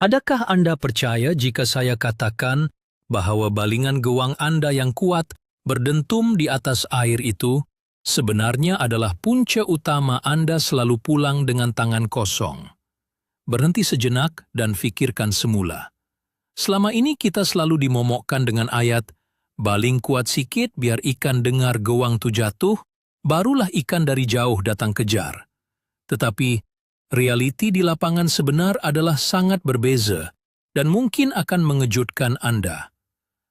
Adakah Anda percaya jika saya katakan bahwa balingan gewang Anda yang kuat berdentum di atas air itu sebenarnya adalah punca utama Anda selalu pulang dengan tangan kosong? Berhenti sejenak dan fikirkan semula. Selama ini kita selalu dimomokkan dengan ayat, baling kuat sikit biar ikan dengar gewang tu jatuh, barulah ikan dari jauh datang kejar. Tetapi, realiti di lapangan sebenar adalah sangat berbeza dan mungkin akan mengejutkan Anda.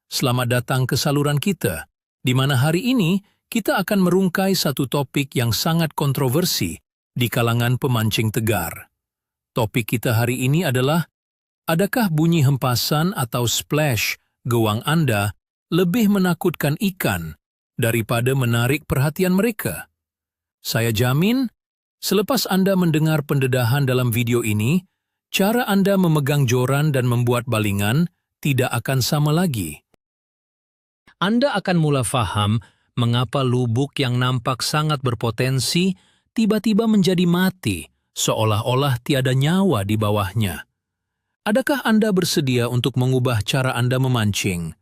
Selamat datang ke saluran kita, di mana hari ini kita akan merungkai satu topik yang sangat kontroversi di kalangan pemancing tegar. Topik kita hari ini adalah, adakah bunyi hempasan atau splash gewang Anda lebih menakutkan ikan daripada menarik perhatian mereka? Saya jamin, selepas Anda mendengar pendedahan dalam video ini, cara Anda memegang joran dan membuat balingan tidak akan sama lagi. Anda akan mula faham mengapa lubuk yang nampak sangat berpotensi tiba-tiba menjadi mati, seolah-olah tiada nyawa di bawahnya. Adakah Anda bersedia untuk mengubah cara Anda memancing?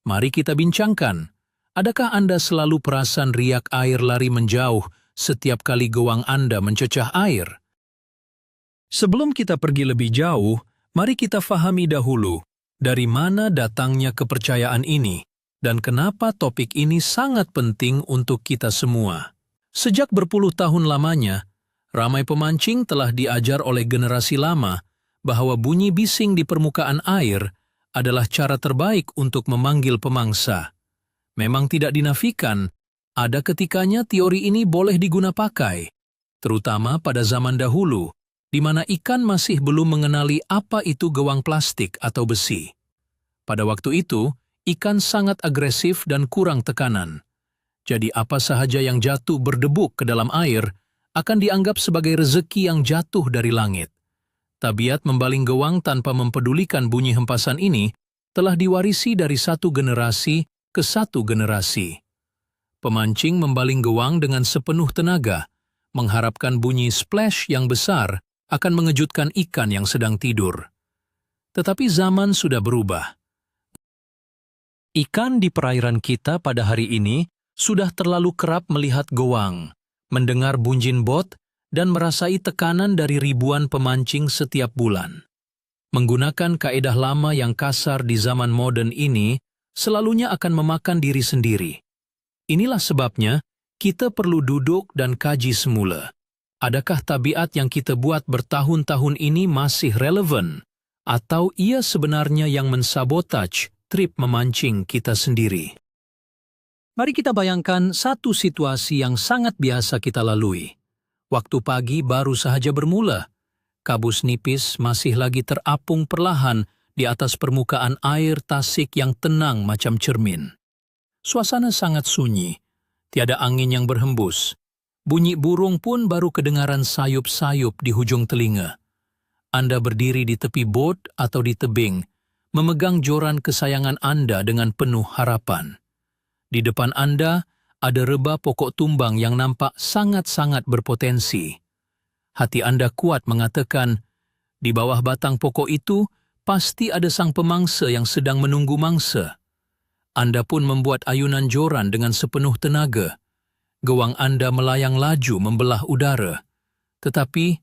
Mari kita bincangkan. Adakah Anda selalu perasan riak air lari menjauh setiap kali gewang Anda mencecah air? Sebelum kita pergi lebih jauh, mari kita fahami dahulu dari mana datangnya kepercayaan ini dan kenapa topik ini sangat penting untuk kita semua. Sejak berpuluh tahun lamanya, ramai pemancing telah diajar oleh generasi lama bahwa bunyi bising di permukaan air adalah cara terbaik untuk memanggil pemangsa. Memang tidak dinafikan, ada ketikanya teori ini boleh digunapakai, terutama pada zaman dahulu, di mana ikan masih belum mengenali apa itu gewang plastik atau besi. Pada waktu itu, ikan sangat agresif dan kurang tekanan. Jadi apa sahaja yang jatuh berdebuk ke dalam air akan dianggap sebagai rezeki yang jatuh dari langit. Tabiat membaling gewang tanpa mempedulikan bunyi hempasan ini telah diwarisi dari satu generasi ke satu generasi. Pemancing membaling gewang dengan sepenuh tenaga, mengharapkan bunyi splash yang besar akan mengejutkan ikan yang sedang tidur. Tetapi zaman sudah berubah. Ikan di perairan kita pada hari ini sudah terlalu kerap melihat gewang, mendengar bunyi bot, dan merasai tekanan dari ribuan pemancing setiap bulan. Menggunakan kaedah lama yang kasar di zaman modern ini selalunya akan memakan diri sendiri. Inilah sebabnya kita perlu duduk dan kaji semula. Adakah tabiat yang kita buat bertahun-tahun ini masih relevan? Atau ia sebenarnya yang mensabotaj trip memancing kita sendiri? Mari kita bayangkan satu situasi yang sangat biasa kita lalui. Waktu pagi baru sahaja bermula. Kabus nipis masih lagi terapung perlahan di atas permukaan air tasik yang tenang macam cermin. Suasana sangat sunyi, tiada angin yang berhembus. Bunyi burung pun baru kedengaran sayup-sayup di hujung telinga. Anda berdiri di tepi bot atau di tebing, memegang joran kesayangan Anda dengan penuh harapan. Di depan Anda ada rebah pokok tumbang yang nampak sangat-sangat berpotensi. Hati Anda kuat mengatakan, di bawah batang pokok itu pasti ada sang pemangsa yang sedang menunggu mangsa. Anda pun membuat ayunan joran dengan sepenuh tenaga. Gewang Anda melayang laju membelah udara. Tetapi,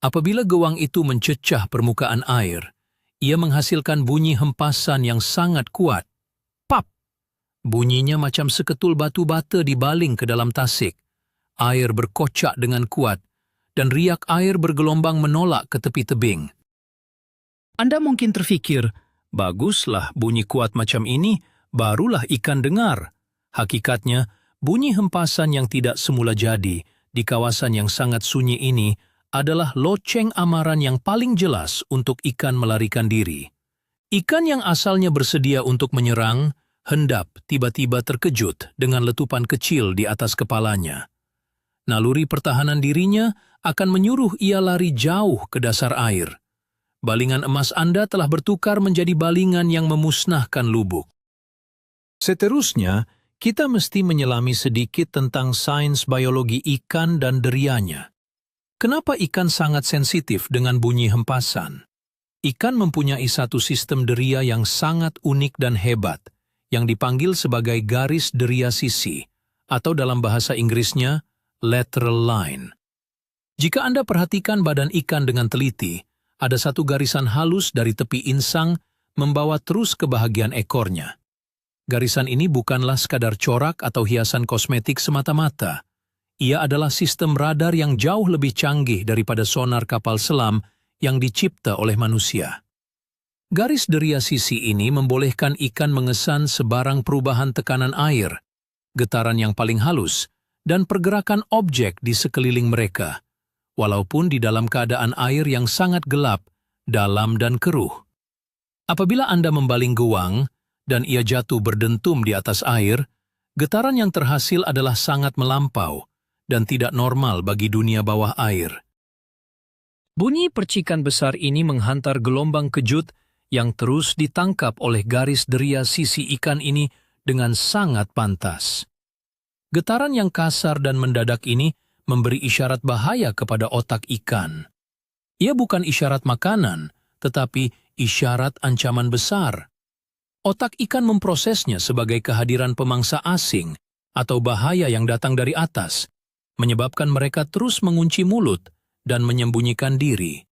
apabila gewang itu mencecah permukaan air, ia menghasilkan bunyi hempasan yang sangat kuat. Pap! Bunyinya macam seketul batu bata dibaling ke dalam tasik. Air berkocak dengan kuat, dan riak air bergelombang menolak ke tepi tebing. Anda mungkin terfikir, baguslah bunyi kuat macam ini, barulah ikan dengar. Hakikatnya, bunyi hempasan yang tidak semula jadi di kawasan yang sangat sunyi ini adalah loceng amaran yang paling jelas untuk ikan melarikan diri. Ikan yang asalnya bersedia untuk menyerang, hendap tiba-tiba terkejut dengan letupan kecil di atas kepalanya. Naluri pertahanan dirinya akan menyuruh ia lari jauh ke dasar air. Balingan emas Anda telah bertukar menjadi balingan yang memusnahkan lubuk. Seterusnya, kita mesti menyelami sedikit tentang sains biologi ikan dan derianya. Kenapa ikan sangat sensitif dengan bunyi hempasan? Ikan mempunyai satu sistem deria yang sangat unik dan hebat, yang dipanggil sebagai garis deria sisi, atau dalam bahasa Inggrisnya, lateral line. Jika Anda perhatikan badan ikan dengan teliti, ada satu garisan halus dari tepi insang membawa terus ke bahagian ekornya. Garisan ini bukanlah sekadar corak atau hiasan kosmetik semata-mata. Ia adalah sistem radar yang jauh lebih canggih daripada sonar kapal selam yang dicipta oleh manusia. Garis deria sisi ini membolehkan ikan mengesan sebarang perubahan tekanan air, getaran yang paling halus, dan pergerakan objek di sekeliling mereka, walaupun di dalam keadaan air yang sangat gelap, dalam dan keruh. Apabila Anda membaling gewang, dan ia jatuh berdentum di atas air, getaran yang terhasil adalah sangat melampau dan tidak normal bagi dunia bawah air. Bunyi percikan besar ini menghantar gelombang kejut yang terus ditangkap oleh garis deria sisi ikan ini dengan sangat pantas. Getaran yang kasar dan mendadak ini memberi isyarat bahaya kepada otak ikan. Ia bukan isyarat makanan, tetapi isyarat ancaman besar. Otak ikan memprosesnya sebagai kehadiran pemangsa asing atau bahaya yang datang dari atas, menyebabkan mereka terus mengunci mulut dan menyembunyikan diri.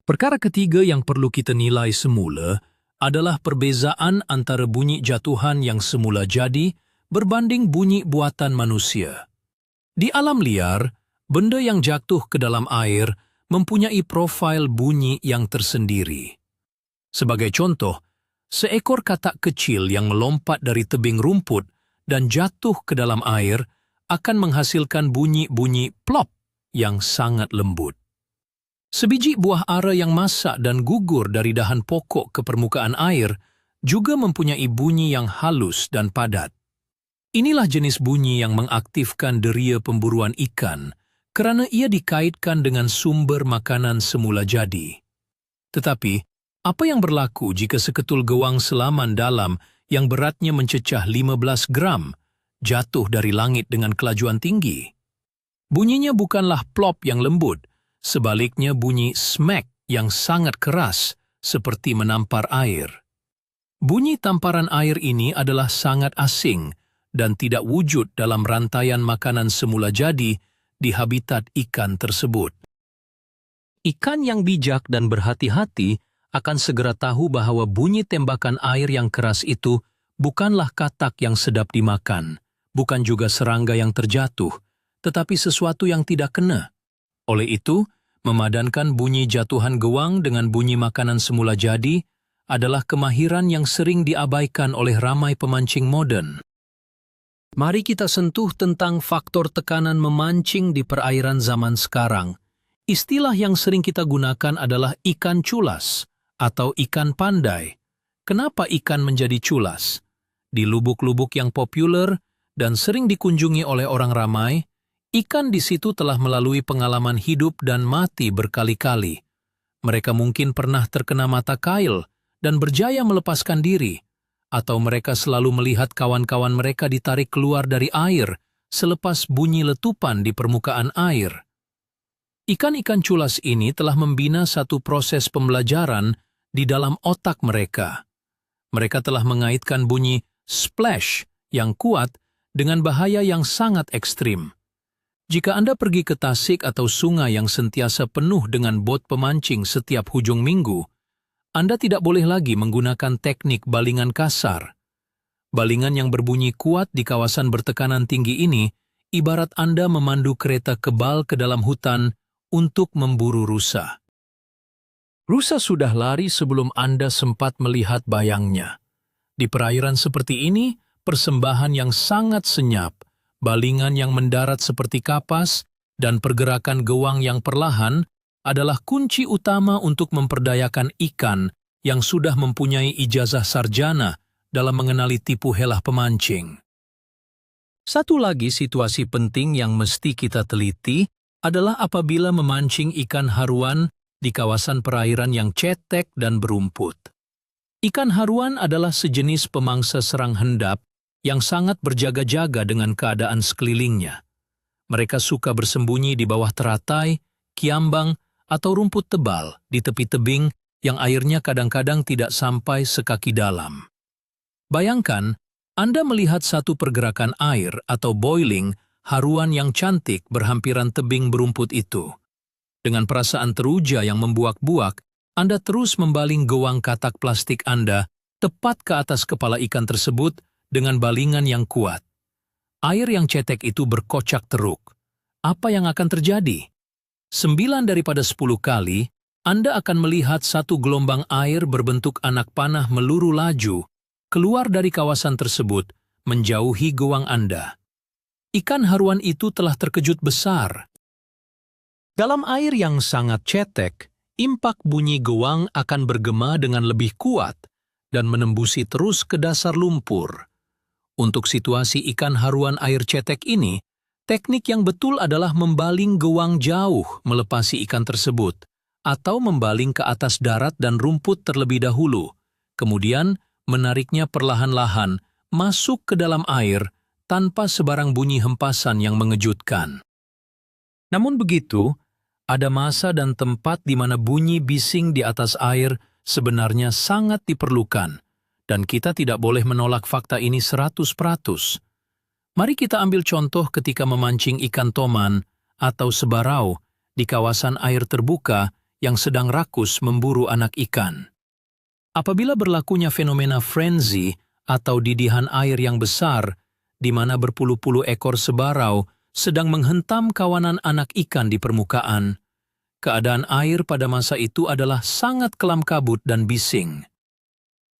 Perkara ketiga yang perlu kita nilai semula adalah perbezaan antara bunyi jatuhan yang semula jadi berbanding bunyi buatan manusia. Di alam liar, benda yang jatuh ke dalam air mempunyai profil bunyi yang tersendiri. Sebagai contoh, seekor katak kecil yang melompat dari tebing rumput dan jatuh ke dalam air akan menghasilkan bunyi-bunyi plop yang sangat lembut. Sebiji buah ara yang masak dan gugur dari dahan pokok ke permukaan air juga mempunyai bunyi yang halus dan padat. Inilah jenis bunyi yang mengaktifkan deria pemburuan ikan kerana ia dikaitkan dengan sumber makanan semula jadi. Tetapi, apa yang berlaku jika seketul gewang selaman dalam yang beratnya mencecah 15 gram jatuh dari langit dengan kelajuan tinggi? Bunyinya bukanlah plop yang lembut, sebaliknya bunyi smack yang sangat keras seperti menampar air. Bunyi tamparan air ini adalah sangat asing dan tidak wujud dalam rantaian makanan semula jadi di habitat ikan tersebut. Ikan yang bijak dan berhati-hati akan segera tahu bahwa bunyi tembakan air yang keras itu bukanlah katak yang sedap dimakan, bukan juga serangga yang terjatuh, tetapi sesuatu yang tidak kena. Oleh itu, memadankan bunyi jatuhan gewang dengan bunyi makanan semula jadi adalah kemahiran yang sering diabaikan oleh ramai pemancing modern. Mari kita sentuh tentang faktor tekanan memancing di perairan zaman sekarang. Istilah yang sering kita gunakan adalah ikan culas atau ikan pandai. Kenapa ikan menjadi culas? Di lubuk-lubuk yang populer dan sering dikunjungi oleh orang ramai, ikan di situ telah melalui pengalaman hidup dan mati berkali-kali. Mereka mungkin pernah terkena mata kail dan berjaya melepaskan diri, atau mereka selalu melihat kawan-kawan mereka ditarik keluar dari air selepas bunyi letupan di permukaan air. Ikan-ikan culas ini telah membina satu proses pembelajaran di dalam otak mereka. Mereka telah mengaitkan bunyi splash yang kuat dengan bahaya yang sangat ekstrim. Jika Anda pergi ke tasik atau sungai yang sentiasa penuh dengan bot pemancing setiap hujung minggu, Anda tidak boleh lagi menggunakan teknik balingan kasar. Balingan yang berbunyi kuat di kawasan bertekanan tinggi ini ibarat Anda memandu kereta kebal ke dalam hutan untuk memburu rusa. Rusa sudah lari sebelum Anda sempat melihat bayangnya. Di perairan seperti ini, persembahan yang sangat senyap, balingan yang mendarat seperti kapas, dan pergerakan gewang yang perlahan adalah kunci utama untuk memperdayakan ikan yang sudah mempunyai ijazah sarjana dalam mengenali tipu helah pemancing. Satu lagi situasi penting yang mesti kita teliti adalah apabila memancing ikan haruan di kawasan perairan yang cetek dan berumput. Ikan haruan adalah sejenis pemangsa serang hendap yang sangat berjaga-jaga dengan keadaan sekelilingnya. Mereka suka bersembunyi di bawah teratai, kiambang, atau rumput tebal di tepi tebing yang airnya kadang-kadang tidak sampai sekaki dalam. Bayangkan, Anda melihat satu pergerakan air atau boiling, haruan yang cantik berhampiran tebing berumput itu. Dengan perasaan teruja yang membuak-buak, Anda terus membaling gewang katak plastik Anda tepat ke atas kepala ikan tersebut dengan balingan yang kuat. Air yang cetek itu berkocak teruk. Apa yang akan terjadi? 9 daripada 10 kali, Anda akan melihat satu gelombang air berbentuk anak panah meluru laju, keluar dari kawasan tersebut, menjauhi gewang Anda. Ikan haruan itu telah terkejut besar. Dalam air yang sangat cetek, impak bunyi gewang akan bergema dengan lebih kuat dan menembusi terus ke dasar lumpur. Untuk situasi ikan haruan air cetek ini, teknik yang betul adalah membaling gewang jauh melepasi ikan tersebut, atau membaling ke atas darat dan rumput terlebih dahulu, kemudian menariknya perlahan-lahan masuk ke dalam air tanpa sebarang bunyi hempasan yang mengejutkan. Namun begitu, ada masa dan tempat di mana bunyi bising di atas air sebenarnya sangat diperlukan, dan kita tidak boleh menolak fakta ini 100%. Mari kita ambil contoh ketika memancing ikan toman atau sebarau di kawasan air terbuka yang sedang rakus memburu anak ikan. Apabila berlakunya fenomena frenzy atau didihan air yang besar, di mana berpuluh-puluh ekor sebarau sedang menghentam kawanan anak ikan di permukaan, keadaan air pada masa itu adalah sangat kelam kabut dan bising.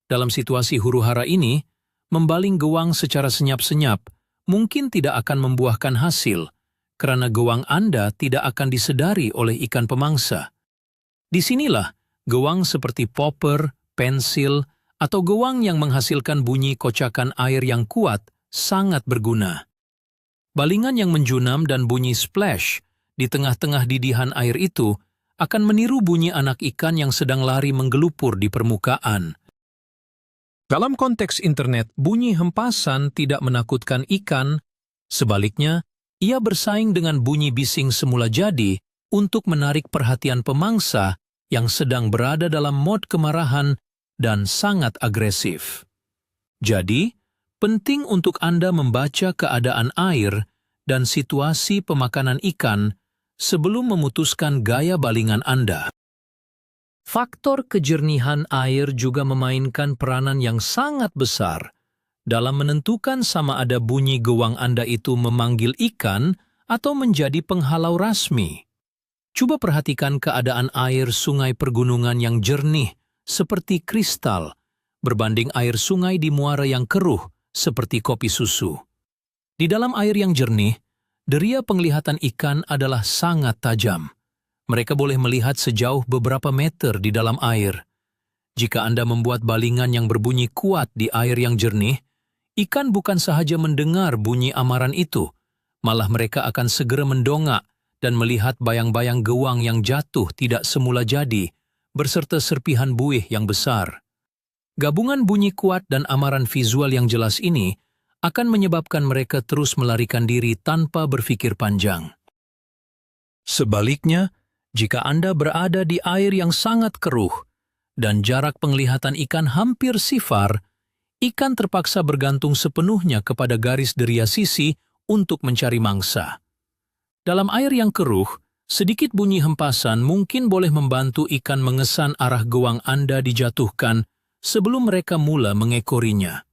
Dalam situasi huru-hara ini, membaling gewang secara senyap-senyap mungkin tidak akan membuahkan hasil, karena gewang Anda tidak akan disedari oleh ikan pemangsa. Disinilah gewang seperti popper, pensil, atau gewang yang menghasilkan bunyi kocakan air yang kuat sangat berguna. Balingan yang menjunam dan bunyi splash di tengah-tengah didihan air itu akan meniru bunyi anak ikan yang sedang lari menggelupur di permukaan. Dalam konteks internet, bunyi hempasan tidak menakutkan ikan, sebaliknya, ia bersaing dengan bunyi bising semula jadi untuk menarik perhatian pemangsa yang sedang berada dalam mod kemarahan dan sangat agresif. Jadi, penting untuk Anda membaca keadaan air dan situasi pemakanan ikan sebelum memutuskan gaya balingan Anda. Faktor kejernihan air juga memainkan peranan yang sangat besar dalam menentukan sama ada bunyi gewang Anda itu memanggil ikan atau menjadi penghalau rasmi. Coba perhatikan keadaan air sungai pergunungan yang jernih seperti kristal berbanding air sungai di muara yang keruh seperti kopi susu. Di dalam air yang jernih, deria penglihatan ikan adalah sangat tajam. Mereka boleh melihat sejauh beberapa meter di dalam air. Jika Anda membuat balingan yang berbunyi kuat di air yang jernih, ikan bukan sahaja mendengar bunyi amaran itu, malah mereka akan segera mendongak dan melihat bayang-bayang gewang yang jatuh tidak semula jadi, berserta serpihan buih yang besar. Gabungan bunyi kuat dan amaran visual yang jelas ini akan menyebabkan mereka terus melarikan diri tanpa berpikir panjang. Sebaliknya, jika Anda berada di air yang sangat keruh dan jarak penglihatan ikan hampir sifar, ikan terpaksa bergantung sepenuhnya kepada garis deria sisi untuk mencari mangsa. Dalam air yang keruh, sedikit bunyi hempasan mungkin boleh membantu ikan mengesan arah gewang Anda dijatuhkan sebelum mereka mula mengekorinya.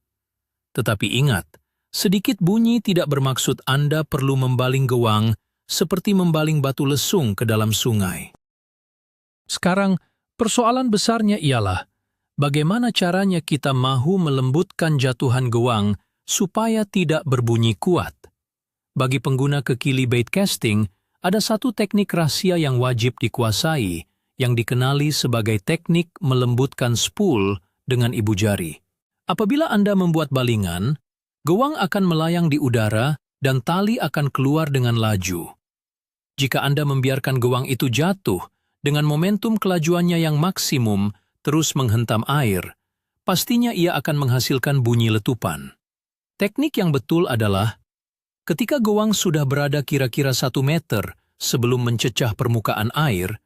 Tetapi ingat, sedikit bunyi tidak bermaksud Anda perlu membaling gewang seperti membaling batu lesung ke dalam sungai. Sekarang, persoalan besarnya ialah bagaimana caranya kita mahu melembutkan jatuhan gewang supaya tidak berbunyi kuat. Bagi pengguna kekili bait casting, ada satu teknik rahasia yang wajib dikuasai, yang dikenali sebagai teknik melembutkan spool dengan ibu jari. Apabila Anda membuat balingan, gewang akan melayang di udara dan tali akan keluar dengan laju. Jika Anda membiarkan gewang itu jatuh dengan momentum kelajuannya yang maksimum terus menghentam air, pastinya ia akan menghasilkan bunyi letupan. Teknik yang betul adalah, ketika gewang sudah berada kira-kira 1 meter sebelum mencecah permukaan air,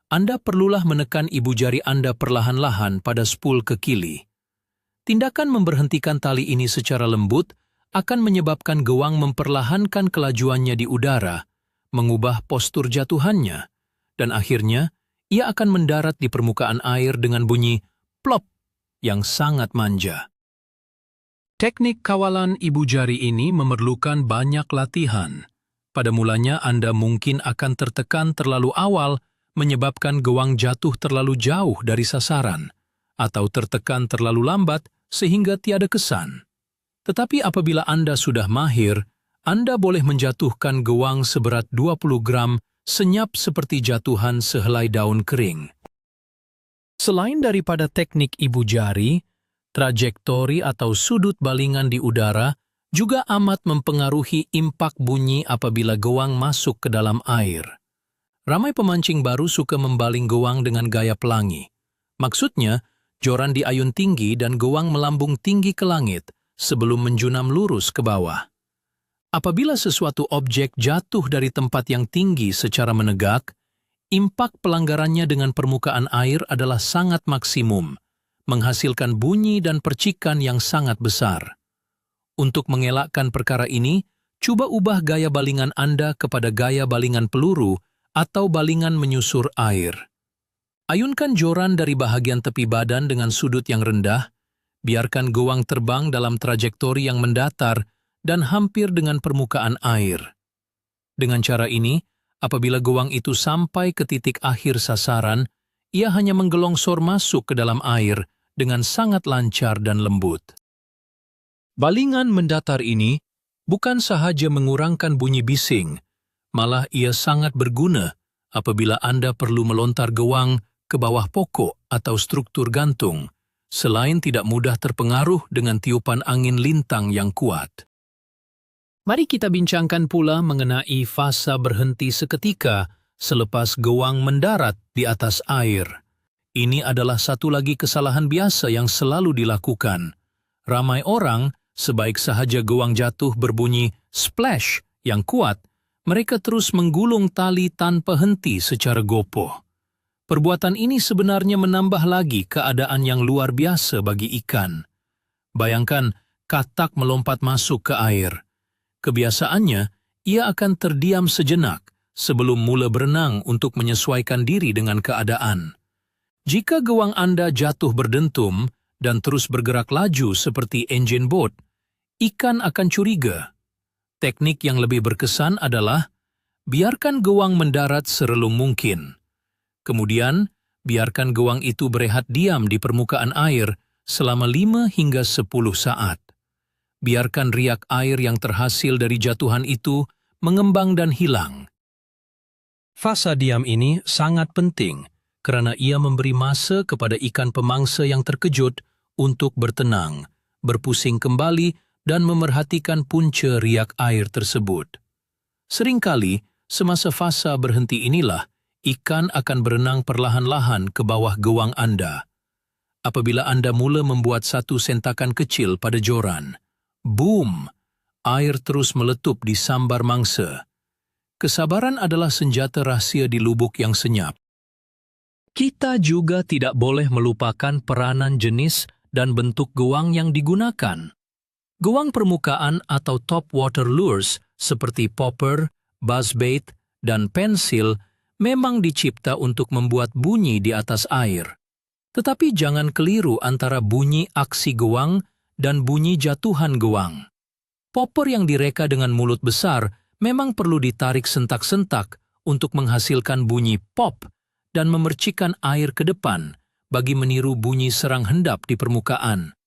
Anda perlulah menekan ibu jari Anda perlahan-lahan pada spool ke kili. Tindakan memberhentikan tali ini secara lembut akan menyebabkan gewang memperlahankan kelajuannya di udara, mengubah postur jatuhannya, dan akhirnya ia akan mendarat di permukaan air dengan bunyi plop yang sangat manja. Teknik kawalan ibu jari ini memerlukan banyak latihan. Pada mulanya Anda mungkin akan tertekan terlalu awal, menyebabkan gewang jatuh terlalu jauh dari sasaran, atau tertekan terlalu lambat sehingga tiada kesan. Tetapi apabila Anda sudah mahir, Anda boleh menjatuhkan gewang seberat 20 gram senyap seperti jatuhan sehelai daun kering. Selain daripada teknik ibu jari, trajektori atau sudut balingan di udara juga amat mempengaruhi impak bunyi apabila gewang masuk ke dalam air. Ramai pemancing baru suka membaling gewang dengan gaya pelangi. Maksudnya, joran diayun tinggi dan gewang melambung tinggi ke langit sebelum menjunam lurus ke bawah. Apabila sesuatu objek jatuh dari tempat yang tinggi secara menegak, impak pelanggarannya dengan permukaan air adalah sangat maksimum, menghasilkan bunyi dan percikan yang sangat besar. Untuk mengelakkan perkara ini, coba ubah gaya balingan Anda kepada gaya balingan peluru atau balingan menyusur air. Ayunkan joran dari bahagian tepi badan dengan sudut yang rendah, biarkan gewang terbang dalam trajektori yang mendatar dan hampir dengan permukaan air. Dengan cara ini, apabila gewang itu sampai ke titik akhir sasaran, ia hanya menggelongsor masuk ke dalam air dengan sangat lancar dan lembut. Balingan mendatar ini bukan sahaja mengurangkan bunyi bising, malah ia sangat berguna apabila Anda perlu melontar gewang ke bawah pokok atau struktur gantung, selain tidak mudah terpengaruh dengan tiupan angin lintang yang kuat. Mari kita bincangkan pula mengenai fasa berhenti seketika selepas gewang mendarat di atas air. Ini adalah satu lagi kesalahan biasa yang selalu dilakukan. Ramai orang, sebaik sahaja gewang jatuh berbunyi splash yang kuat, mereka terus menggulung tali tanpa henti secara gopoh. Perbuatan ini sebenarnya menambah lagi keadaan yang luar biasa bagi ikan. Bayangkan katak melompat masuk ke air. Kebiasaannya, ia akan terdiam sejenak sebelum mula berenang untuk menyesuaikan diri dengan keadaan. Jika gewang Anda jatuh berdentum dan terus bergerak laju seperti enjin bot, ikan akan curiga. Teknik yang lebih berkesan adalah biarkan gewang mendarat serelum mungkin. Kemudian, biarkan gewang itu berehat diam di permukaan air selama 5 hingga 10 saat. Biarkan riak air yang terhasil dari jatuhan itu mengembang dan hilang. Fasa diam ini sangat penting karena ia memberi masa kepada ikan pemangsa yang terkejut untuk bertenang, berpusing kembali, dan memerhatikan punca riak air tersebut. Seringkali, semasa fasa berhenti inilah, ikan akan berenang perlahan-lahan ke bawah gewang Anda. Apabila Anda mula membuat satu sentakan kecil pada joran, boom! Air terus meletup di sambar mangsa. Kesabaran adalah senjata rahsia di lubuk yang senyap. Kita juga tidak boleh melupakan peranan jenis dan bentuk gewang yang digunakan. Gewang permukaan atau top water lures seperti popper, buzzbait, dan pensil memang dicipta untuk membuat bunyi di atas air. Tetapi jangan keliru antara bunyi aksi gewang dan bunyi jatuhan gewang. Popper yang direka dengan mulut besar memang perlu ditarik sentak-sentak untuk menghasilkan bunyi pop dan memercikan air ke depan bagi meniru bunyi serang hendap di permukaan.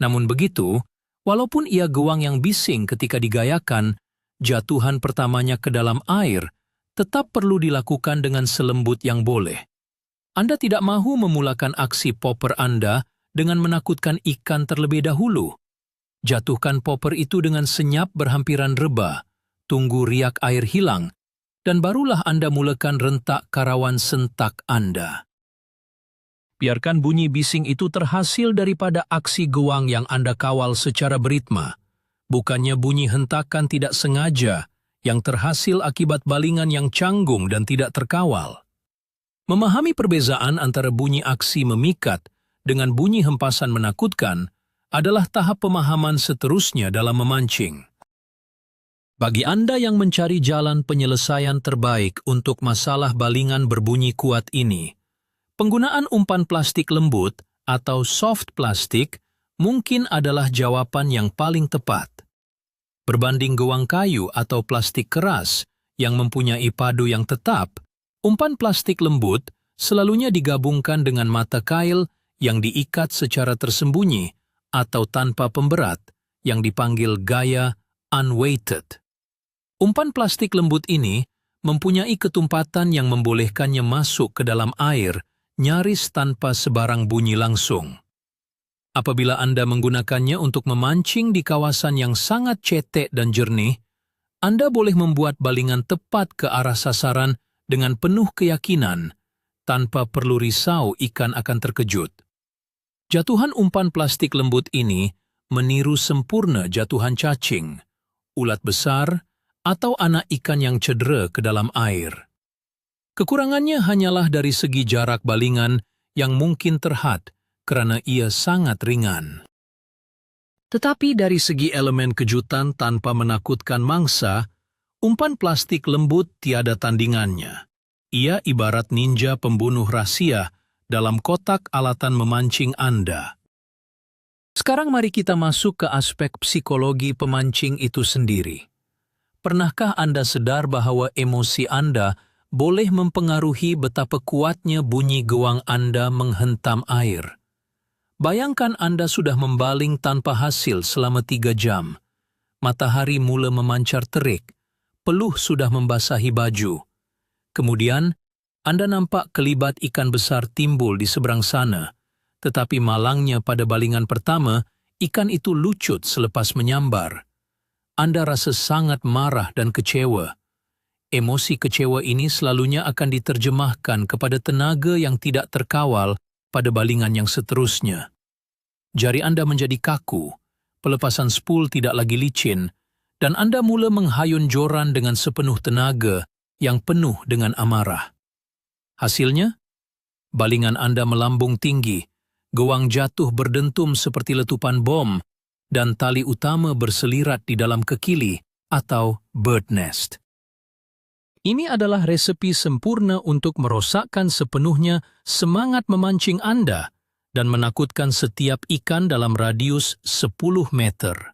Namun begitu, walaupun ia gewang yang bising ketika digayakan, jatuhan pertamanya ke dalam air tetap perlu dilakukan dengan selembut yang boleh. Anda tidak mahu memulakan aksi popper Anda dengan menakutkan ikan terlebih dahulu. Jatuhkan popper itu dengan senyap berhampiran reba, tunggu riak air hilang, dan barulah Anda mulakan rentak karawan sentak Anda. Biarkan bunyi bising itu terhasil daripada aksi gewang yang Anda kawal secara beritma, bukannya bunyi hentakan tidak sengaja yang terhasil akibat balingan yang canggung dan tidak terkawal. Memahami perbezaan antara bunyi aksi memikat dengan bunyi hempasan menakutkan adalah tahap pemahaman seterusnya dalam memancing. Bagi Anda yang mencari jalan penyelesaian terbaik untuk masalah balingan berbunyi kuat ini, penggunaan umpan plastik lembut atau soft plastik mungkin adalah jawaban yang paling tepat. Berbanding gewang kayu atau plastik keras yang mempunyai padu yang tetap, umpan plastik lembut selalunya digabungkan dengan mata kail yang diikat secara tersembunyi atau tanpa pemberat yang dipanggil gaya unweighted. Umpan plastik lembut ini mempunyai ketumpatan yang membolehkannya masuk ke dalam air nyaris tanpa sebarang bunyi langsung. Apabila Anda menggunakannya untuk memancing di kawasan yang sangat cetek dan jernih, Anda boleh membuat balingan tepat ke arah sasaran dengan penuh keyakinan, tanpa perlu risau ikan akan terkejut. Jatuhan umpan plastik lembut ini meniru sempurna jatuhan cacing, ulat besar, atau anak ikan yang cedera ke dalam air. Kekurangannya hanyalah dari segi jarak balingan yang mungkin terhad kerana ia sangat ringan. Tetapi dari segi elemen kejutan tanpa menakutkan mangsa, umpan plastik lembut tiada tandingannya. Ia ibarat ninja pembunuh rahasia dalam kotak alatan memancing Anda. Sekarang mari kita masuk ke aspek psikologi pemancing itu sendiri. Pernahkah Anda sadar bahwa emosi Anda boleh mempengaruhi betapa kuatnya bunyi gewang Anda menghentam air? Bayangkan Anda sudah membaling tanpa hasil selama 3 jam. Matahari mula memancar terik, peluh sudah membasahi baju. Kemudian, Anda nampak kelibat ikan besar timbul di seberang sana, tetapi malangnya pada balingan pertama, ikan itu lucut selepas menyambar. Anda rasa sangat marah dan kecewa. Emosi kecewa ini selalunya akan diterjemahkan kepada tenaga yang tidak terkawal pada balingan yang seterusnya. Jari Anda menjadi kaku, pelepasan spool tidak lagi licin, dan Anda mula menghayun joran dengan sepenuh tenaga yang penuh dengan amarah. Hasilnya, balingan Anda melambung tinggi, gewang jatuh berdentum seperti letupan bom, dan tali utama berselirat di dalam kekili atau bird nest. Ini adalah resepi sempurna untuk merosakkan sepenuhnya semangat memancing Anda dan menakutkan setiap ikan dalam radius 10 meter.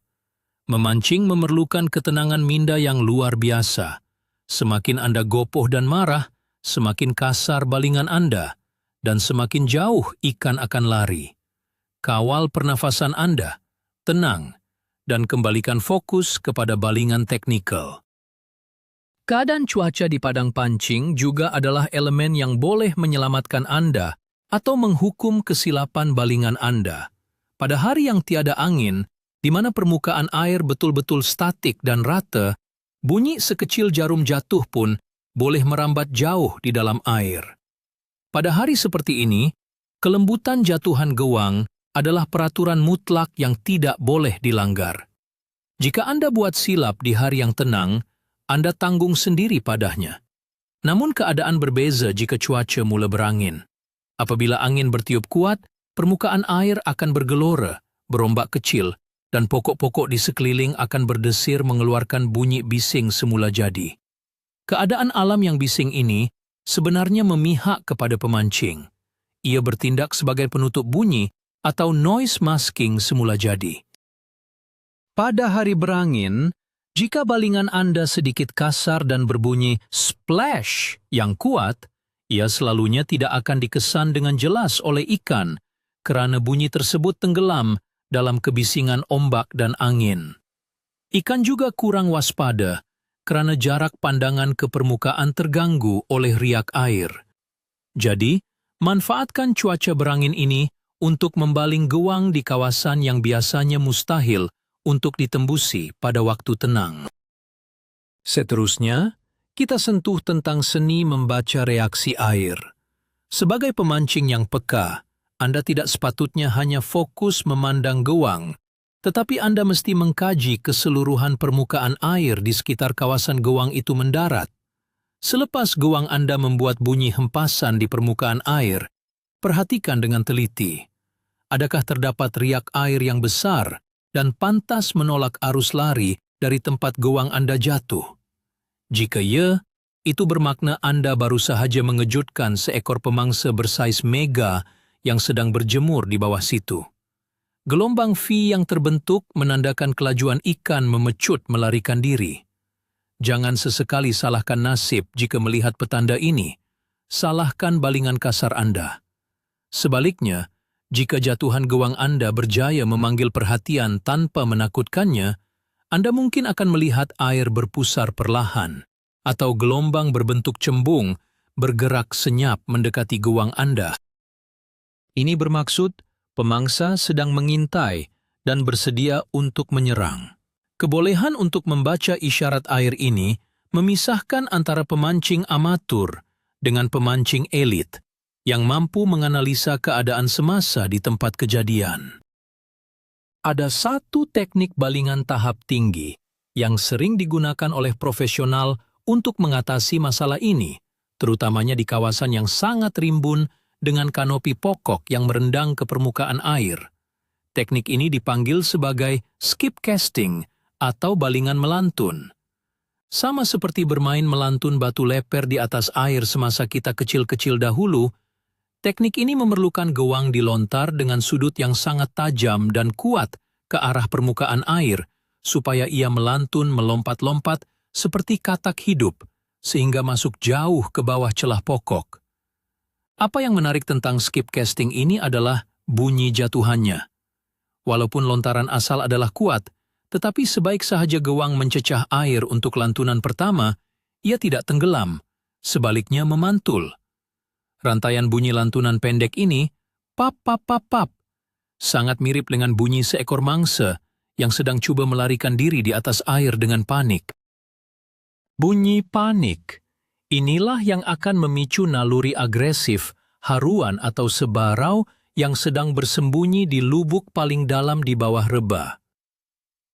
Memancing memerlukan ketenangan minda yang luar biasa. Semakin Anda gopoh dan marah, semakin kasar balingan Anda, dan semakin jauh ikan akan lari. Kawal pernafasan Anda, tenang, dan kembalikan fokus kepada balingan teknikal. Keadaan cuaca di padang pancing juga adalah elemen yang boleh menyelamatkan Anda atau menghukum kesilapan balingan Anda. Pada hari yang tiada angin, di mana permukaan air betul-betul statik dan rata, bunyi sekecil jarum jatuh pun boleh merambat jauh di dalam air. Pada hari seperti ini, kelembutan jatuhan gewang adalah peraturan mutlak yang tidak boleh dilanggar. Jika Anda buat silap di hari yang tenang, Anda tanggung sendiri padanya. Namun keadaan berbeza jika cuaca mula berangin. Apabila angin bertiup kuat, permukaan air akan bergelora, berombak kecil, dan pokok-pokok di sekeliling akan berdesir mengeluarkan bunyi bising semula jadi. Keadaan alam yang bising ini sebenarnya memihak kepada pemancing. Ia bertindak sebagai penutup bunyi atau noise masking semula jadi. Pada hari berangin, jika balingan Anda sedikit kasar dan berbunyi splash yang kuat, ia selalunya tidak akan dikesan dengan jelas oleh ikan kerana bunyi tersebut tenggelam dalam kebisingan ombak dan angin. Ikan juga kurang waspada kerana jarak pandangan ke permukaan terganggu oleh riak air. Jadi, manfaatkan cuaca berangin ini untuk membaling gewang di kawasan yang biasanya mustahil untuk ditembusi pada waktu tenang. Seterusnya, kita sentuh tentang seni membaca reaksi air. Sebagai pemancing yang peka, Anda tidak sepatutnya hanya fokus memandang gewang, tetapi Anda mesti mengkaji keseluruhan permukaan air di sekitar kawasan gewang itu mendarat. Selepas gawang Anda membuat bunyi hempasan di permukaan air, perhatikan dengan teliti. Adakah terdapat riak air yang besar dan pantas menolak arus lari dari tempat gawang Anda jatuh? Jika ya, itu bermakna Anda baru sahaja mengejutkan seekor pemangsa bersaiz mega yang sedang berjemur di bawah situ. Gelombang V yang terbentuk menandakan kelajuan ikan memecut melarikan diri. Jangan sesekali salahkan nasib jika melihat petanda ini. Salahkan balingan kasar Anda. Sebaliknya, jika jatuhan gawang Anda berjaya memanggil perhatian tanpa menakutkannya, Anda mungkin akan melihat air berpusar perlahan atau gelombang berbentuk cembung bergerak senyap mendekati gawang Anda. Ini bermaksud pemangsa sedang mengintai dan bersedia untuk menyerang. Kebolehan untuk membaca isyarat air ini memisahkan antara pemancing amatur dengan pemancing elit yang mampu menganalisa keadaan semasa di tempat kejadian. Ada satu teknik balingan tahap tinggi yang sering digunakan oleh profesional untuk mengatasi masalah ini, terutamanya di kawasan yang sangat rimbun dengan kanopi pokok yang merendang ke permukaan air. Teknik ini dipanggil sebagai skip casting atau balingan melantun. Sama seperti bermain melantun batu leper di atas air semasa kita kecil-kecil dahulu, teknik ini memerlukan gawang dilontar dengan sudut yang sangat tajam dan kuat ke arah permukaan air, supaya ia melantun melompat-lompat seperti katak hidup, sehingga masuk jauh ke bawah celah pokok. Apa yang menarik tentang skip casting ini adalah bunyi jatuhannya. Walaupun lontaran asal adalah kuat, tetapi sebaik sahaja gawang mencecah air untuk lantunan pertama, ia tidak tenggelam, sebaliknya memantul. Rantaian bunyi lantunan pendek ini, pap-pap-pap-pap, sangat mirip dengan bunyi seekor mangsa yang sedang coba melarikan diri di atas air dengan panik. Bunyi panik, inilah yang akan memicu naluri agresif, haruan atau sebarau yang sedang bersembunyi di lubuk paling dalam di bawah rebah.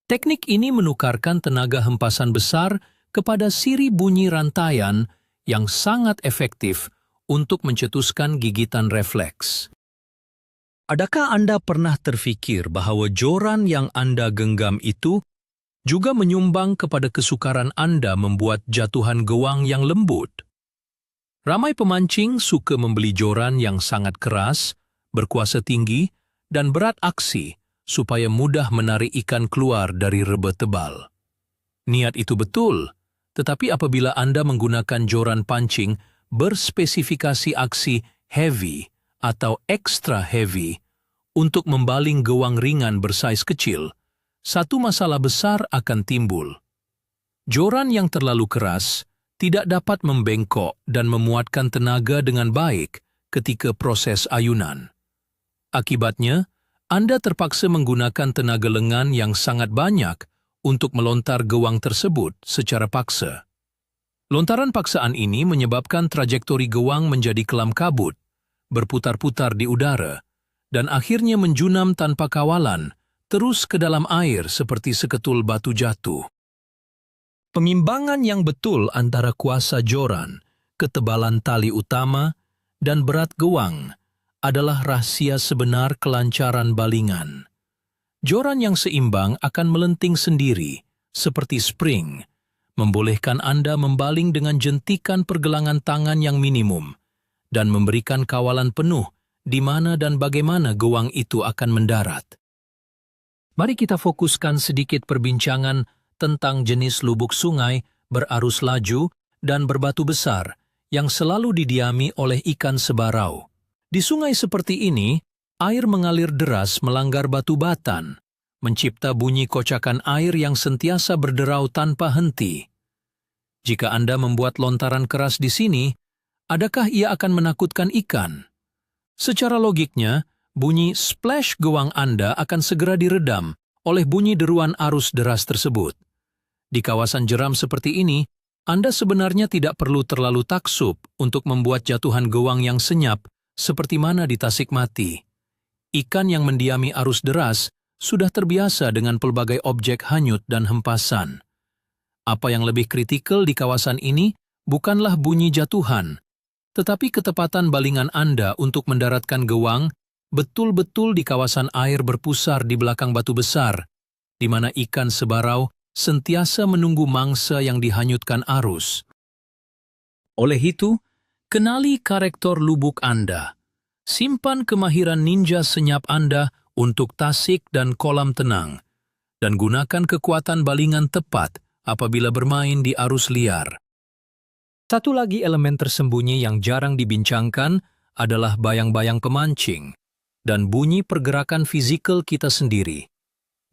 Teknik ini menukarkan tenaga hempasan besar kepada siri bunyi rantaian yang sangat efektif untuk mencetuskan gigitan refleks. Adakah Anda pernah terfikir bahwa joran yang Anda genggam itu juga menyumbang kepada kesukaran Anda membuat jatuhan gawang yang lembut? Ramai pemancing suka membeli joran yang sangat keras, berkuasa tinggi, dan berat aksi, supaya mudah menarik ikan keluar dari rebah tebal. Niat itu betul, tetapi apabila Anda menggunakan joran pancing berspesifikasi aksi heavy atau extra heavy untuk membaling gawang ringan bersaiz kecil, satu masalah besar akan timbul. Joran yang terlalu keras tidak dapat membengkok dan memuatkan tenaga dengan baik ketika proses ayunan. Akibatnya, Anda terpaksa menggunakan tenaga lengan yang sangat banyak untuk melontar gawang tersebut secara paksa. Lontaran paksaan ini menyebabkan trajektori gawang menjadi kelam kabut, berputar-putar di udara, dan akhirnya menjunam tanpa kawalan, terus ke dalam air seperti seketul batu jatuh. Pengimbangan yang betul antara kuasa joran, ketebalan tali utama, dan berat gawang adalah rahasia sebenar kelancaran balingan. Joran yang seimbang akan melenting sendiri, seperti spring, membolehkan Anda membaling dengan jentikan pergelangan tangan yang minimum, dan memberikan kawalan penuh di mana dan bagaimana gawang itu akan mendarat. Mari kita fokuskan sedikit perbincangan tentang jenis lubuk sungai berarus laju dan berbatu besar yang selalu didiami oleh ikan sebarau. Di sungai seperti ini, air mengalir deras melanggar batu batan, mencipta bunyi kocakan air yang sentiasa berderau tanpa henti. Jika Anda membuat lontaran keras di sini, adakah ia akan menakutkan ikan? Secara logiknya, bunyi splash gawang Anda akan segera diredam oleh bunyi deruan arus deras tersebut. Di kawasan jeram seperti ini, Anda sebenarnya tidak perlu terlalu taksub untuk membuat jatuhan gawang yang senyap seperti mana di Tasikmati. Ikan yang mendiami arus deras sudah terbiasa dengan pelbagai objek hanyut dan hempasan. Apa yang lebih kritikal di kawasan ini bukanlah bunyi jatuhan, tetapi ketepatan balingan Anda untuk mendaratkan gewang betul-betul di kawasan air berpusar di belakang batu besar, di mana ikan sebarau sentiasa menunggu mangsa yang dihanyutkan arus. Oleh itu, kenali karakter lubuk Anda. Simpan kemahiran ninja senyap Anda untuk tasik dan kolam tenang, dan gunakan kekuatan balingan tepat apabila bermain di arus liar. Satu lagi elemen tersembunyi yang jarang dibincangkan adalah bayang-bayang pemancing dan bunyi pergerakan fisikal kita sendiri.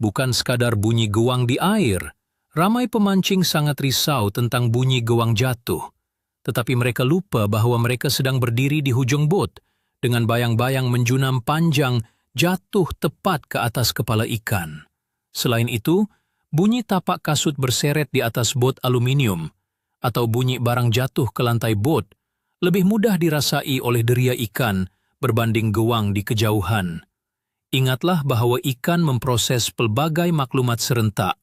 Bukan sekadar bunyi gewang di air, ramai pemancing sangat risau tentang bunyi gewang jatuh. Tetapi mereka lupa bahwa mereka sedang berdiri di hujung bot dengan bayang-bayang menjunam panjang jatuh tepat ke atas kepala ikan. Selain itu, bunyi tapak kasut berseret di atas bot aluminium atau bunyi barang jatuh ke lantai bot lebih mudah dirasai oleh deria ikan berbanding gewang di kejauhan. Ingatlah bahwa ikan memproses pelbagai maklumat serentak.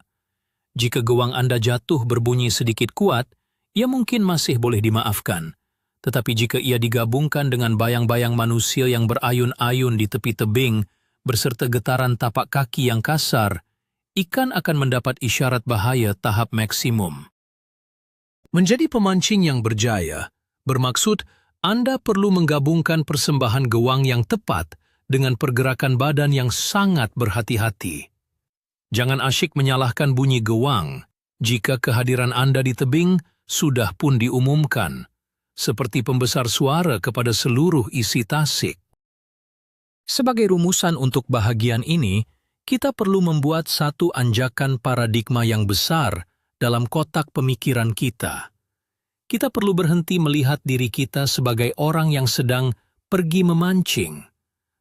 Jika gewang Anda jatuh berbunyi sedikit kuat, ia mungkin masih boleh dimaafkan. Tetapi jika ia digabungkan dengan bayang-bayang manusia yang berayun-ayun di tepi tebing, berserta getaran tapak kaki yang kasar, ikan akan mendapat isyarat bahaya tahap maksimum. Menjadi pemancing yang berjaya, bermaksud Anda perlu menggabungkan persembahan gewang yang tepat dengan pergerakan badan yang sangat berhati-hati. Jangan asyik menyalahkan bunyi gewang jika kehadiran Anda di tebing sudah pun diumumkan, seperti pembesar suara kepada seluruh isi tasik. Sebagai rumusan untuk bahagian ini, kita perlu membuat satu anjakan paradigma yang besar dalam kotak pemikiran kita. Kita perlu berhenti melihat diri kita sebagai orang yang sedang pergi memancing.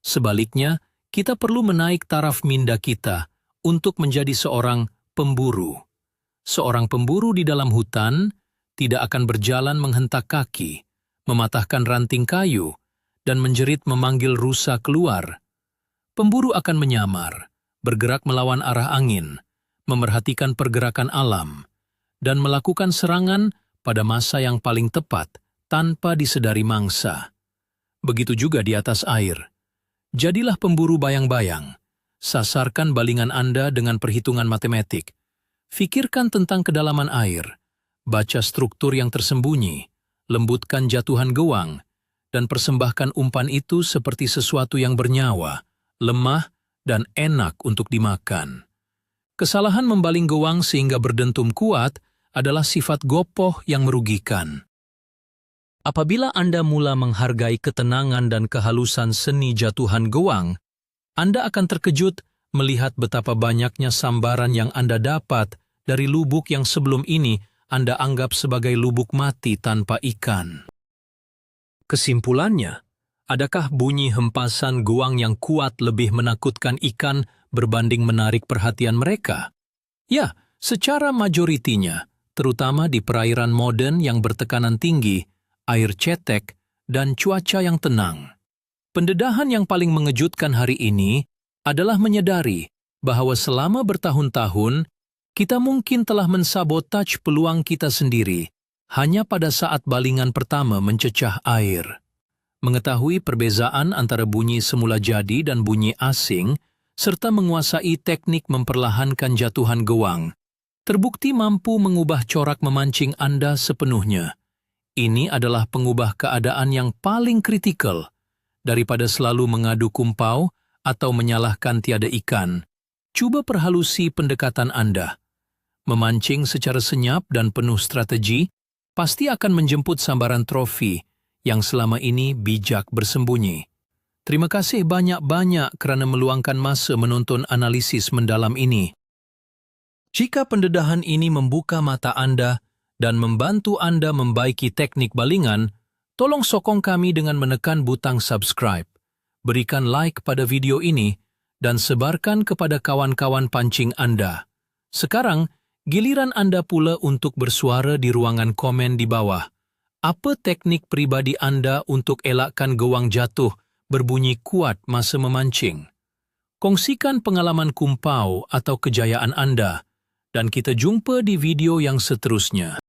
Sebaliknya, kita perlu menaik taraf minda kita untuk menjadi seorang pemburu. Seorang pemburu di dalam hutan tidak akan berjalan menghentak kaki, mematahkan ranting kayu, dan menjerit memanggil rusa keluar. Pemburu akan menyamar, bergerak melawan arah angin, memerhatikan pergerakan alam, dan melakukan serangan pada masa yang paling tepat tanpa disedari mangsa. Begitu juga di atas air. Jadilah pemburu bayang-bayang. Sasarkan balingan Anda dengan perhitungan matematik. Fikirkan tentang kedalaman air. Baca struktur yang tersembunyi, lembutkan jatuhan gewang, dan persembahkan umpan itu seperti sesuatu yang bernyawa, lemah, dan enak untuk dimakan. Kesalahan membaling gewang sehingga berdentum kuat adalah sifat gopoh yang merugikan. Apabila Anda mula menghargai ketenangan dan kehalusan seni jatuhan gewang, Anda akan terkejut melihat betapa banyaknya sambaran yang Anda dapat dari lubuk yang sebelum ini Anda anggap sebagai lubuk mati tanpa ikan. Kesimpulannya, adakah bunyi hempasan gewang yang kuat lebih menakutkan ikan berbanding menarik perhatian mereka? Ya, secara majoritinya, terutama di perairan modern yang bertekanan tinggi, air cetek, dan cuaca yang tenang. Pendedahan yang paling mengejutkan hari ini adalah menyadari bahwa selama bertahun-tahun, kita mungkin telah mensabotase peluang kita sendiri hanya pada saat balingan pertama mencecah air. Mengetahui perbezaan antara bunyi semula jadi dan bunyi asing, serta menguasai teknik memperlahankan jatuhan gewang, terbukti mampu mengubah corak memancing Anda sepenuhnya. Ini adalah pengubah keadaan yang paling kritikal. Daripada selalu mengadu kumpau atau menyalahkan tiada ikan, coba perhalusi pendekatan Anda. Memancing secara senyap dan penuh strategi pasti akan menjemput sambaran trofi yang selama ini bijak bersembunyi. Terima kasih banyak-banyak kerana meluangkan masa menonton analisis mendalam ini. Jika pendedahan ini membuka mata Anda dan membantu Anda membaiki teknik balingan, tolong sokong kami dengan menekan butang subscribe, berikan like pada video ini, dan sebarkan kepada kawan-kawan pancing Anda. Sekarang, giliran Anda pula untuk bersuara di ruangan komen di bawah. Apa teknik pribadi Anda untuk elakkan gewang jatuh berbunyi kuat masa memancing? Kongsikan pengalaman kumpau atau kejayaan Anda, dan kita jumpa di video yang seterusnya.